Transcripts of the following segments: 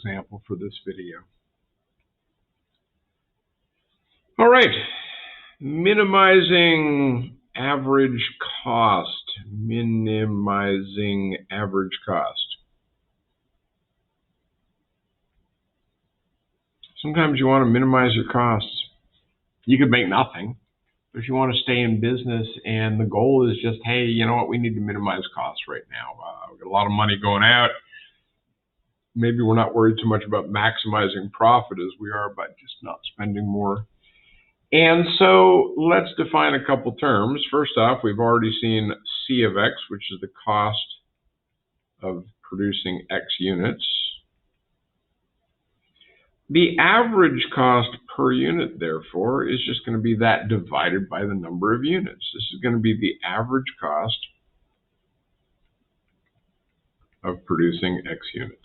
example for this video. All right, minimizing average cost. Minimizing average cost. Sometimes you want to minimize your costs. You could make nothing, but if you want to stay in business and the goal is just, hey, you know what, we need to minimize costs right now. We've got a lot of money going out. Maybe we're not worried too much about maximizing profit as we are about just not spending more. And so let's define a couple terms. First off, we've already seen C of X, which is the cost of producing X units. The average cost per unit, therefore, is just going to be that divided by the number of units. This is going to be the average cost of producing X units.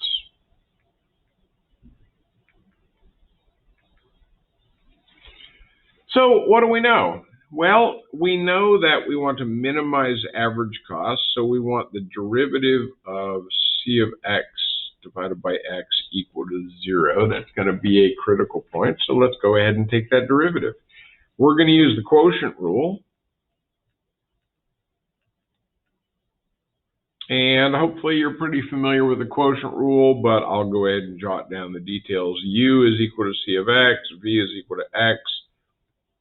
So what do we know? Well, we know that we want to minimize average cost, so we want the derivative of C of X divided by X equal to 0. That's going to be a critical point, so let's go ahead and take that derivative. We're going to use the quotient rule, and hopefully you're pretty familiar with the quotient rule, but I'll go ahead and jot down the details. U is equal to C of X, V is equal to X.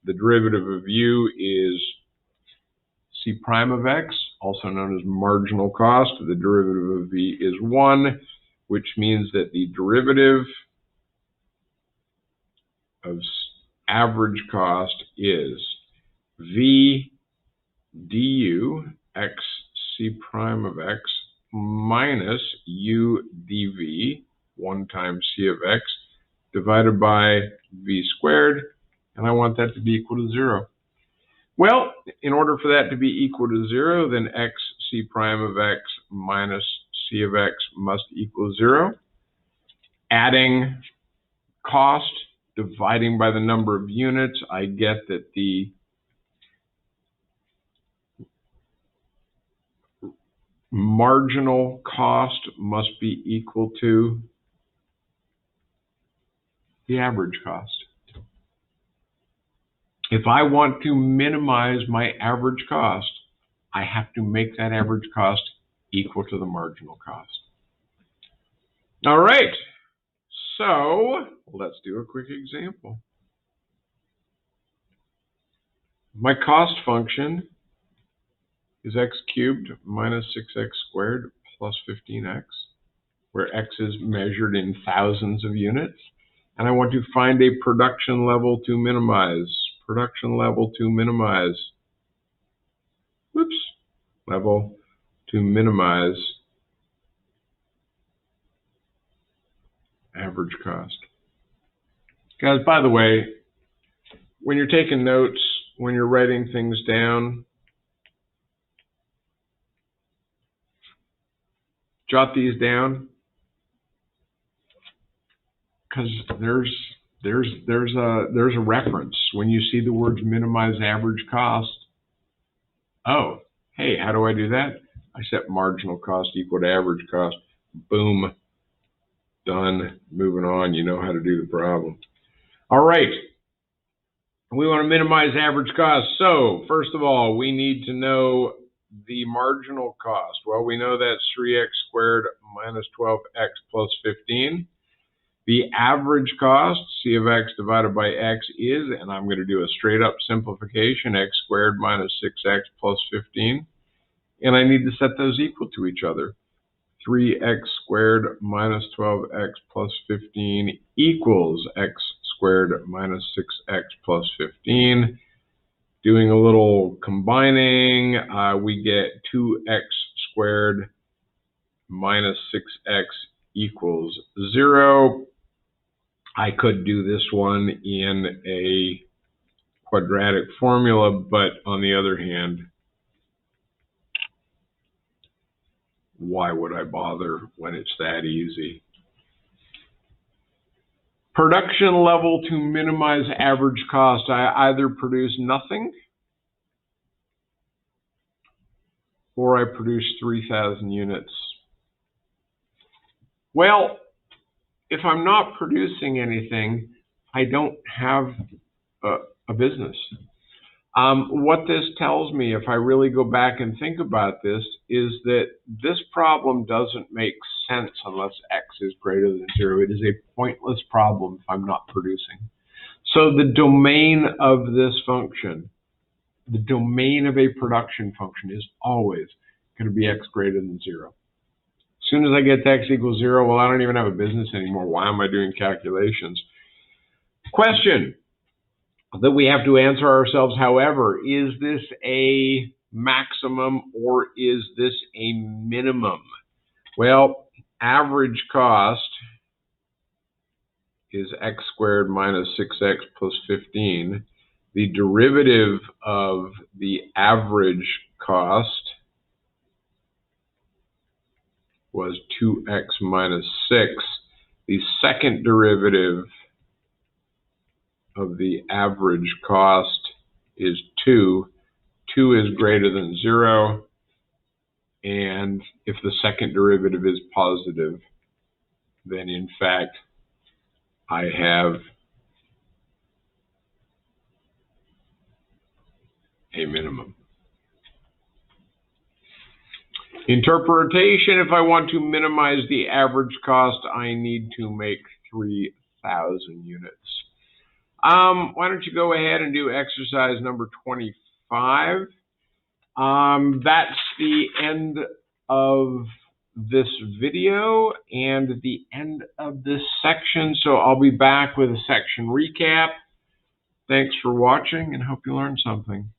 The derivative of U is C prime of X, also known as marginal cost. The derivative of V is 1, which means that the derivative of average cost is V du X C prime of X minus U dV, 1 times C of X, divided by V squared. And I want that to be equal to 0. Well, in order for that to be equal to 0, then X C prime of X minus C of X must equal 0. Adding cost, dividing by the number of units, I get that the marginal cost must be equal to the average cost. If I want to minimize my average cost, I have to make that average cost equal to the marginal cost. All right, so let's do a quick example. My cost function is x cubed minus 6x squared plus 15x, where x is measured in thousands of units. And I want to find a production level to minimize. Production level to minimize. Whoops. Level to minimize average cost. Guys, by the way, when you're taking notes, when you're writing things down, jot these down, because there's a reference when you see the words minimize average cost. Oh, hey, how do I do that? I set marginal cost equal to average cost. Boom. Done. Moving on. You know how to do the problem. All right. We want to minimize average cost. So, first of all, we need to know the marginal cost. Well, we know that's 3x squared minus 12x plus 15. The average cost, C of X divided by X, is, and I'm going to do a straight up simplification, X squared minus 6X plus 15. And I need to set those equal to each other. 3X squared minus 12X plus 15 equals X squared minus 6X plus 15. Doing a little combining, we get 2X squared minus 6X equals 0. I could do this one in a quadratic formula, but on the other hand, why would I bother when it's that easy? Production level to minimize average cost. I either produce nothing or I produce 3,000 units. Well, if I'm not producing anything, I don't have a business. What this tells me, if I really go back and think about this, is that this problem doesn't make sense unless x is greater than 0. It is a pointless problem if I'm not producing. So the domain of this function, the domain of a production function, is always going to be x greater than 0. As soon as I get to x equals 0, well, I don't even have a business anymore. Why am I doing calculations? Question that we have to answer ourselves, however, is this a maximum or is this a minimum? Well, average cost is x squared minus 6x plus 15. The derivative of the average cost was 2x minus 6. The second derivative of the average cost is 2. 2 is greater than 0. And if the second derivative is positive, then in fact, I have a minimum. Interpretation: if I want to minimize the average cost, I need to make 3,000 units. Why don't you go ahead and do exercise number 25. That's the end of this video and the end of this section. So I'll be back with a section recap. Thanks for watching and hope you learned something.